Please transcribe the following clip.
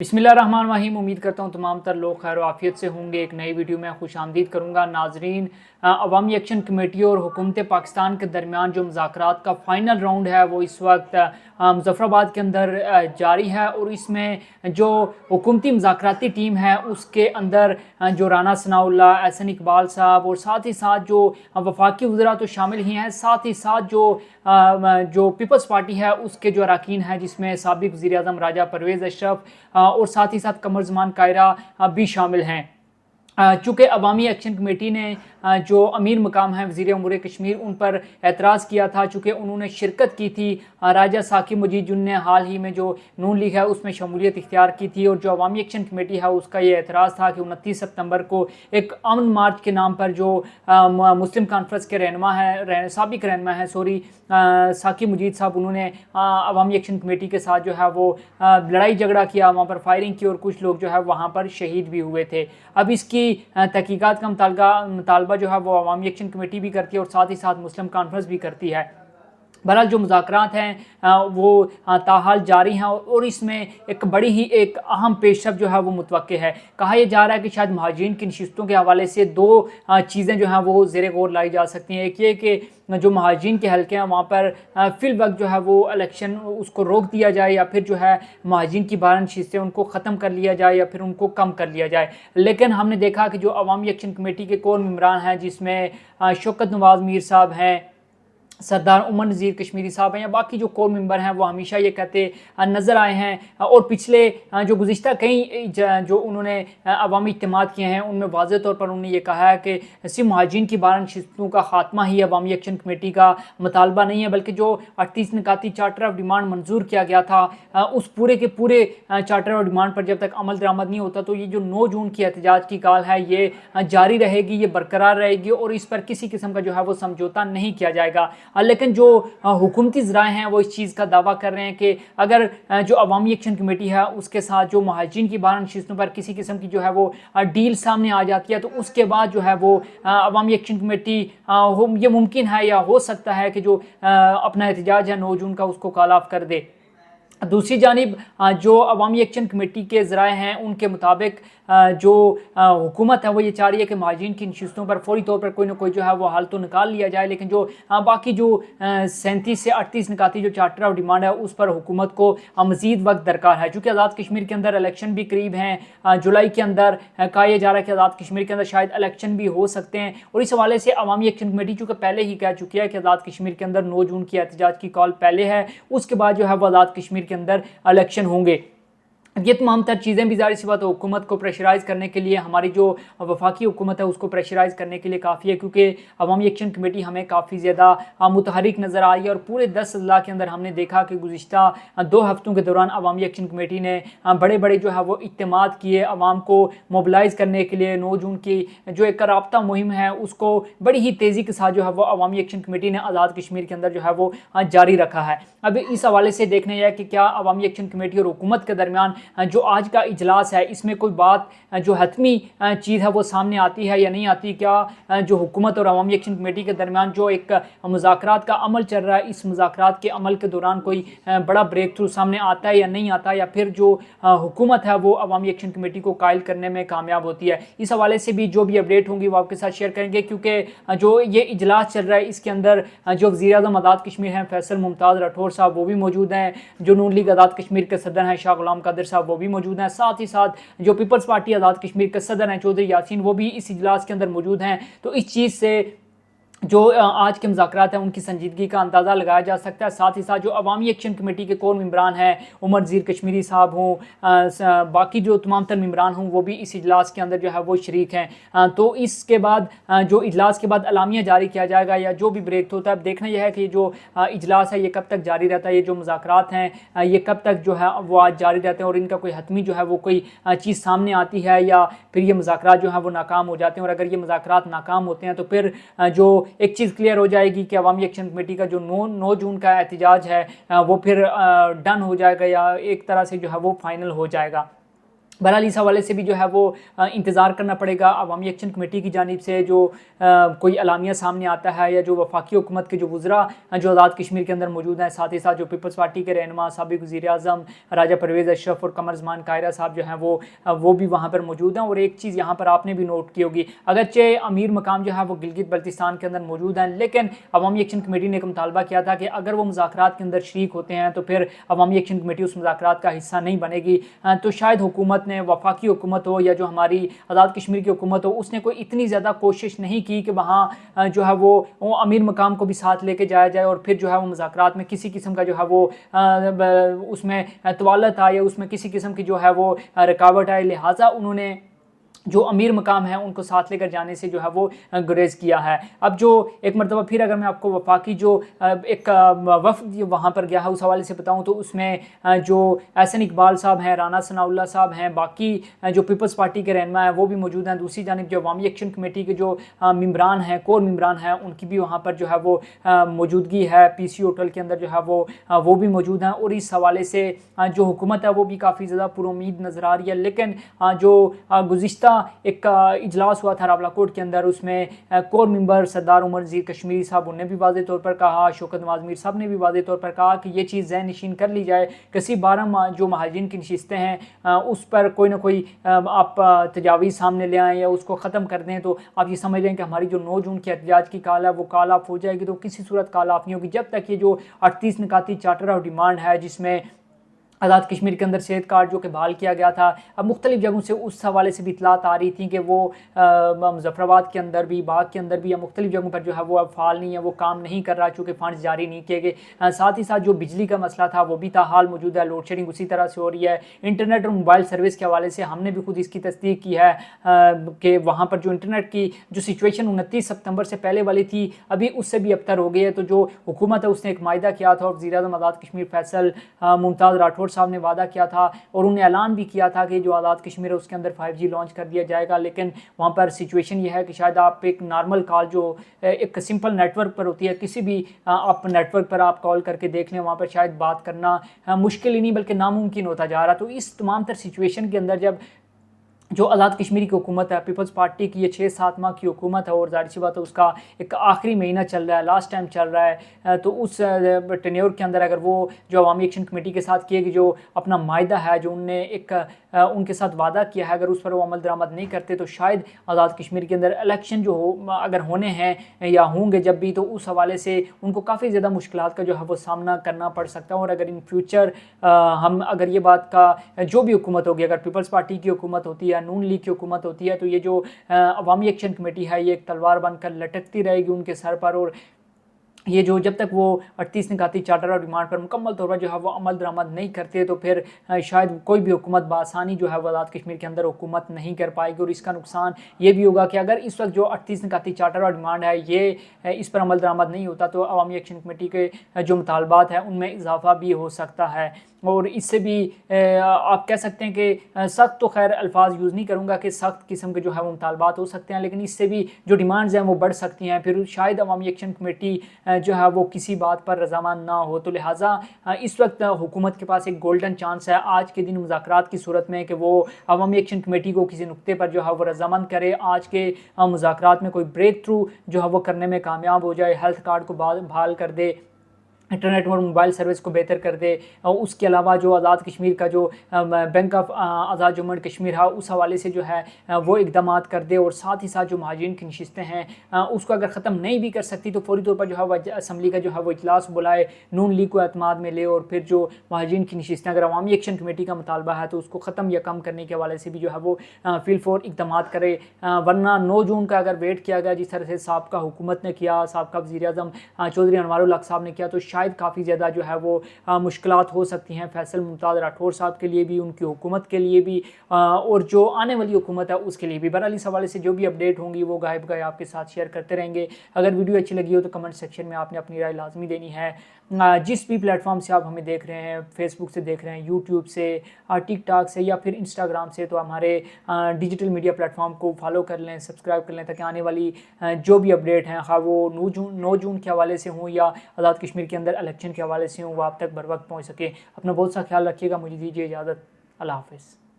बिस्मिल्लाहिर्रहमानिर्रहीम। उम्मीद करता हूँ तमाम तर लोग खैर आफियत से होंगे। एक नई वीडियो में खुश आमदीद करूँगा। नाजरीन, अवामी एक्शन कमेटी और हुकूमत पाकिस्तान के दरमियान जो मुज़ाकरात का फ़ाइनल राउंड है वो इस वक्त मुज़फ़्फ़राबाद के अंदर जारी है। और इसमें जो हुकूमती मुज़ाकराती टीम है उसके अंदर जो राना सनाउल्लाह, एहसन इकबाल साहब और साथ ही साथ जो वफाकी वज़रा तो शामिल ही हैं, साथ ही साथ जो पीपल्स पार्टी है उसके जो अरकान हैं जिसमें साबिक़ वज़ीर-ए-आज़म राजा परवेज़ अशरफ और साथ ही साथ कमर ज़मान कायरा भी शामिल हैं। चूँकि अवामी एक्शन कमेटी ने जो अमीर मकाम हैं वज़ीर उमूर कश्मीर उन पर एतराज़ किया था, चूँकि उन्होंने शिरकत की थी राजा साकिब मुजीद जिन्होंने हाल ही में जो नून लीग है उसमें शमूलियत इख्तियार की थी। और जो अवामी एक्शन कमेटी है उसका ये एतराज़ था कि 29 सितंबर को एक अमन मार्च के नाम पर जो मुस्लिम कॉन्फ्रेंस के साबिक़ रहनुमा हैं साकिब मुजीद साहब, उन्होंने अवामी एक्शन कमेटी के साथ जो है वो लड़ाई झगड़ा किया, वहाँ पर फायरिंग की और कुछ लोग जो है वहाँ पर शहीद भी हुए थे। अब इसकी तहकीकात का मुतालबा जो है वो अवामी एक्शन कमेटी भी करती है और साथ ही साथ मुस्लिम कॉन्फ्रेंस भी करती है। बहरहाल जो मुज़ाकरात हैं वो ताहाल जारी हैं और इसमें एक अहम पेशरफ जो है वो मुतवक्के है। कहा यह जा रहा है कि शायद महाजिरीन की नशिस्तों के हवाले से दो चीज़ें जो हैं वो ज़ेरे गौर लाई जा सकती हैं। एक ये कि जो महाजिरीन के हल्के हैं वहाँ पर फिल वक्त जो है वो इलेक्शन उसको रोक दिया जाए या फिर जो है महाजिरीन की 12 नशिस्तें उनको ख़त्म कर लिया जाए या फिर उनको कम कर लिया जाए। लेकिन हमने देखा कि जो अवामी एक्शन कमेटी के कोर मेंबरान हैं जिसमें शौकत नवाज़ मीर साहब हैं, सरदार उमर नज़ीर कश्मीरी साहब हैं या बाकी जो कोर मेंबर हैं वो हमेशा ये कहते नज़र आए हैं और पिछले जो गुज़िश्ता कई जो उन्होंने अवामी इज्तिमात किए हैं उनमें वाज़ेह तौर पर उन्होंने ये कहा है कि सिर्फ महाजिरीन की 12 नशिस्तों का खात्मा ही अवामी एक्शन कमेटी का मुतालबा नहीं है, बल्कि जो 38 निकाती चार्टर ऑफ डिमांड मंजूर किया गया था उस पूरे के पूरे चार्टर ऑफ डिमांड पर जब तक अमल दरामद नहीं होता तो ये जो 9 जून की एहतजाज की कॉल है ये जारी रहेगी, ये बरकरार रहेगी और इस पर किसी किस्म का जो है वो समझौता नहीं किया जाएगा। लेकिन जो हुकूमती ज़राए हैं वो इस चीज़ का दावा कर रहे हैं कि अगर जो अवामी एक्शन कमेटी है उसके साथ जो महाजिरीन की 12 नशिस्तों पर किसी किस्म की जो है वो डील सामने आ जाती है तो उसके बाद जो है वो अवामी एक्शन कमेटी ये मुमकिन है या हो सकता है कि जो अपना एहतजाज है 9 जून का उसको कॉल ऑफ कर दे। दूसरी जानिब जो अवामी एक्शन कमेटी के ज़राए हैं उनके मुताबिक जो हुकूमत है वो ये चाह रही है कि महाजिरीन की नशिस्तों पर फौरी तौर पर कोई ना कोई जो है वो हल तो निकाल लिया जाए, लेकिन जो बाकी जो 37 से 38 निकाती जो चार्टर ऑफ डिमांड है उस पर हुकूमत को मज़ीद वक्त दरकार है। चूँकि आज़ाद कश्मीर के अंदर इलेक्शन भी करीब हैं, जुलाई के अंदर कहा यह जा रहा है कि आज़ाद कश्मीर के अंदर शायद इलेक्शन भी हो सकते हैं और इस हवाले से अवामी एक्शन कमेटी चूँकि पहले ही कह चुकी है कि आज़ाद कश्मीर के अंदर 9 जून की एहतजाज की कॉल पहले है, उसके बाद जो है वो आज़ाद कश्मीर के अंदर इलेक्शन होंगे। ये तमाम तर चीज़ें भी ज़ाहिर सी बात है हुकूमत को प्रेशराइज़ करने के लिए, हमारी जो वफाकी हुकूमत है उसको प्रेशराइज़ करने के लिए काफ़ी है, क्योंकि अवामी एक्शन कमेटी हमें काफ़ी ज़्यादा मुतहरिक नज़र आई है और पूरे 10 अज़ला के अंदर हमने देखा कि गुज़िश्ता 2 हफ्तों के दौरान अवामी एक्शन कमेटी ने बड़े बड़े जो है वो इज्तिमात किए अवाम को मोबिलाइज़ करने के लिए। 9 जून की जो एक राब्ता मुहिम है उसको बड़ी ही तेज़ी के साथ जो है वो अवामी एक्शन कमेटी ने आज़ाद कश्मीर के अंदर जो है वो जारी रखा है। अब इस हवाले से देखना यह है कि क्या अवामी एक्शन कमेटी और हुकूमत के दरमियान जो आज का इजलास है इसमें कोई बात जो हतमी चीज़ है वो सामने आती है या नहीं आती। क्या जो हुकूमत और अवामी एक्शन कमेटी के दरमियान जो एक मुज़ाकरात का अमल चल रहा है इस मुज़ाकरात के अमल के दौरान कोई बड़ा ब्रेक थ्रू सामने आता है या नहीं आता, या फिर जो हुकूमत है वो अवामी एक्शन कमेटी को कायल करने में कामयाब होती है। इस हवाले से भी जो भी अपडेट होंगी वो आपके साथ शेयर करेंगे, क्योंकि जो ये इजलास चल रहा है इसके अंदर जो वज़ीर-ए-आज़म आज़ाद कश्मीर हैं फैसल मुमताज़ राठौर साहब वो भी मौजूद हैं, जो नून लीग आज़ाद कश्मीर के सदर हैं शाह गुलाम कादिर साहब वो भी मौजूद हैं, साथ ही साथ जो पीपल्स पार्टी आज़ाद कश्मीर के सदर हैं चौधरी यासीन वो भी इस इजलास के अंदर मौजूद हैं। तो इस चीज़ से जो आज के मुज़ाकरात हैं उनकी संजीदगी का अंदाज़ा लगाया जा सकता है। साथ ही साथ जो अवामी एक्शन कमेटी के कोर मेंबरान हैं उमर नज़ीर कश्मीरी साहब हों, बाकी जो तमाम तर मेंबरान हों वो भी इस इजलास के अंदर जो है वो शरीक हैं। तो इसके बाद जो इजलास के बाद अलामिया जारी किया जाएगा या जो भी ब्रेक होता है, देखना यह है कि जो इजलास है ये कब तक जारी रहता है, ये जो मुज़ाकरात हैं ये कब तक जो है वो आज जारी रहते हैं और इनका कोई हतमी जो है वो कोई चीज़ सामने आती है या फिर ये मुज़ाकरात जो है वो नाकाम हो जाते हैं। और अगर ये मुज़ाकरात नाकाम होते हैं तो फिर जो एक चीज़ क्लियर हो जाएगी कि अवामी एक्शन कमेटी का जो 9 जून का एहतजाज है वो फिर डन हो जाएगा या एक तरह से जो है वो फाइनल हो जाएगा। बहरहाल इस हवाले से भी जो है वो इंतज़ार करना पड़ेगा अवामी एक्शन कमेटी की जानिब से जो कोई अलामिया सामने आता है या जो वफाकी हुकूमत के जो वज़रा जो आज़ाद कश्मीर के अंदर मौजूद हैं, साथ ही साथ जो पीपल्स पार्टी के रहनुमा साबिक़ वज़ीर-ए-आज़म राजा परवेज़ अशरफ और कमर ज़मान कायरा साहब जो हैं वो भी वहाँ पर मौजूद हैं। और एक चीज़ यहाँ पर आपने भी नोट की होगी, अगरचे अमीर मकाम जो है वो गिलगित बल्तिस्तान के अंदर मौजूद हैं, लेकिन अवामी एक्शन कमेटी ने एक मुतालबा किया था कि अगर वो मुज़ाकरात के अंदर शरीक होते हैं तो फिर अवामी एक्शन कमेटी उस मुज़ाकरात का हिस्सा नहीं बनेगी। तो शायद हुकूमत ने, वफाकी हुकूमत हो या जो हमारी आज़ाद कश्मीर की हुकूमत हो, उसने कोई इतनी ज़्यादा कोशिश नहीं की कि वहाँ जो है वो अमीर मकाम को भी साथ लेके जाया जाए और फिर जो है वो मुज़ाकरात में किसी किस्म का जो है वो उसमें तवालत आए, उसमें किसी किस्म की जो है वो रुकावट आए। लिहाजा उन्होंने जो अमीर मकाम है उनको साथ लेकर जाने से जो है वो गुरेज किया है। अब जो एक मरतबा फिर अगर मैं आपको वफाकी जो एक वफ़द वहाँ पर गया है उस हवाले से बताऊँ तो उसमें जो एहसन इकबाल साहब हैं, राना सनाउल्लाह साहब हैं, बाकी जो पीपल्स पार्टी के रहनुमा हैं वो भी मौजूद हैं। दूसरी जानिब जो अवामी एक्शन कमेटी के जो मेम्बरान हैं, कोर मेम्बरान हैं, उनकी भी वहाँ पर जो है वो मौजूदगी है। PC होटल के अंदर जो है वो भी मौजूद हैं। और इस हवाले से जो हुकूमत है वो भी काफ़ी ज़्यादा पुरुमीद नज़र आ रही है। लेकिन जो गुज़िश्ता एक इजलास हुआ था रावलाकोट के अंदर, उसमें कोर मेंबर सरदार उमर नज़ीर कश्मीरी साहब उन्होंने भी वाज़ेह तौर पर कहा, शौकत नवाज़ मीर साहब ने भी वाज़ेह तौर पर कहा कि ये चीज़ ज़हन नशीन कर ली जाए कि सिर्फ 12 जो महाजिन की नशिस्तें हैं उस पर कोई ना कोई आप तजावीज़ सामने ले आएँ या उसको ख़त्म कर दें। तो आप ये समझ लें कि हमारी जो 9 जून की एहतजाज की कॉल है वो कॉल ऑफ हो जाएगी। तो किसी सूरत कॉल ऑफ नहीं होगी जब तक ये जो 38 निकाती चार्टर ऑफ डिमांड है जिसमें आज़ाद कश्मीर के अंदर सेहत कार्ड जो कि बहाल किया गया था। अब मुख्तलिफ जगहों से उस हवाले से भी इतलात आ रही थी कि वो मुजफ्फराबाद के अंदर भी, बाग के अंदर भी या मुख्तलिफ जगहों पर जो है वो अब फ़ाल नहीं है, वो काम नहीं कर रहा चूँकि फ़ंड्स जारी नहीं किए गए। साथ ही साथ जो बिजली का मसला था वो भी ताहाल मौजूद है, लोड शेडिंग उसी तरह से हो रही है। इंटरनेट और मोबाइल सर्विस के हवाले से हमने भी खुद इसकी तस्दीक की है कि वहाँ पर जो इंटरनेट की जो सिचुएशन 29 सितंबर से पहले वाली थी अभी उससे भी अबतर हो गई है। तो जो हुकूमत है उसने एक मायदा किया था और वज़ीर-ए-आज़म आज़ाद कश्मीर फैसल मुमताज़ राठौर साहब ने वादा किया था और उन्हें ऐलान भी किया था कि जो आज़ाद कश्मीर है उसके अंदर 5G लॉन्च कर दिया जाएगा। लेकिन वहाँ पर सिचुएशन ये है कि शायद आप एक नॉर्मल कॉल जो एक सिंपल नेटवर्क पर होती है, किसी भी आप नेटवर्क पर आप कॉल करके देख लें, वहाँ पर शायद बात करना मुश्किल ही नहीं बल्कि नामुमकिन होता जा रहा। तो इस तमाम तर सिचुएशन के अंदर जब जो आज़ाद कश्मीर की हुकूमत है, पीपल्स पार्टी की ये 6-7 माह की हुकूमत है और ज़ाहिर सी बात है उसका एक आखिरी महीना चल रहा है, लास्ट टाइम चल रहा है। तो उस टेन्योर के अंदर अगर वो जो अवामी एक्शन कमेटी के साथ किए कि जो अपना मायदा है, जो उनने एक उनके साथ वादा किया है, अगर उस पर वो अमल दरामद नहीं करते तो शायद आज़ाद कश्मीर के अंदर इलेक्शन जो हो अगर होने हैं या होंगे जब भी, तो उस हवाले से उनको काफ़ी ज़्यादा मुश्किलात का जो है वो सामना करना पड़ सकता है। और अगर इन फ्यूचर हम अगर ये बात का जो भी हुकूमत होगी, अगर पीपल्स पार्टी की हुकूमत होती है, नून लीग की हुकूमत होती है, तो ये जो अवामी एक्शन कमेटी है ये एक तलवार बनकर लटकती रहेगी उनके सर पर। और ये जो जब तक वो 38 निकाती चार्टर और डिमांड पर मुकम्मल तौर पर जो है वो अमल दरामद नहीं करते तो फिर शायद कोई भी हुकूमत बासानी जो है वो आज़ाद कश्मीर के अंदर हुकूमत नहीं कर पाएगी। और इसका नुकसान ये भी होगा कि अगर इस वक्त जो 38 निकाती चार्टर और डिमांड है ये इस पर अमल दरामद नहीं होता तो अवामी एक्शन कमेटी के जो मुतालबात हैं उनमें इजाफा भी हो सकता है। और इससे भी आप कह सकते हैं कि सख्त तो खैर अल्फाज यूज़ नहीं करूँगा कि सख्त किस्म के जो है वो मुतालबात हो सकते हैं, लेकिन इससे भी जो डिमांड्स हैं वो बढ़ सकती हैं। फिर शायद अवामी एक्शन कमेटी जो है वो किसी बात पर रजामंद ना हो। तो लिहाजा इस वक्त हुकूमत के पास एक गोल्डन चांस है आज के दिन मुज़ाकरात की सूरत में कि वो अवामी एक्शन कमेटी को किसी नुक्ते पर जो है वो रजामंद करे, आज के मुज़ाकरात में कोई ब्रेक थ्रू जो है वो करने में कामयाब हो जाए, हेल्थ कार्ड को बहाल कर दे, इंटरनेट और मोबाइल सर्विस को बेहतर कर दे। और उसके अलावा जो आज़ाद कश्मीर का जो bank of Azad Jammu and Kashmir है उस हवाले से जो है वो इकदाम कर दे। और साथ ही साथ जो महाजिन की नशिस्तें हैं उसको अगर ख़त्म नहीं भी कर सकती तो फौरी तौर पर जो है वह असम्बली का जो है वो इजलास बुलाए, नून लीग को एतमाद में ले और फिर जो महाजिन की नशिस्तें अगर अवामी एक्शन कमेटी का मुतालबा है तो उसको ख़त्म या कम करने के हवाले से भी जो है वो फिल फॉर इकदाम करे। वरना 9 जून का अगर वेट किया गया जिस तरह से साबका हुकूमत ने किया, साबका वज़ीर-ए-आज़म चौधरी अनवारुल हक साहब ने किया, तो शायद काफ़ी ज़्यादा जो है वो मुश्किलात हो सकती हैं फैसल मुमताज़ राठौर साहब के लिए भी, उनकी हुकूमत के लिए भी और जो आने वाली हुकूमत है उसके लिए भी। बहरहाल इस हवाले से जो भी अपडेट होंगी वो गायब गाय आपके साथ शेयर करते रहेंगे। अगर वीडियो अच्छी लगी हो तो कमेंट सेक्शन में आपने अपनी राय लाजमी देनी है। जिस भी प्लेटफॉर्म से आप हमें देख रहे हैं, फेसबुक से देख रहे हैं, यूट्यूब से, टिकटॉक से या फिर इंस्टाग्राम से, तो हमारे डिजिटल मीडिया प्लेटफॉर्म को फॉलो कर लें, सब्सक्राइब कर लें ताकि आने वाली जो भी अपडेट हैं खा वो 9 जून के हवाले से हों या आज़ाद कश्मीर के अंदर इलेक्शन के हवाले से हों वो आप तक बर वक्त पहुँच सके। अपना बहुत सा ख्याल रखिएगा। मुझे दीजिए इजाज़त। अल्लाह हाफ़िज़।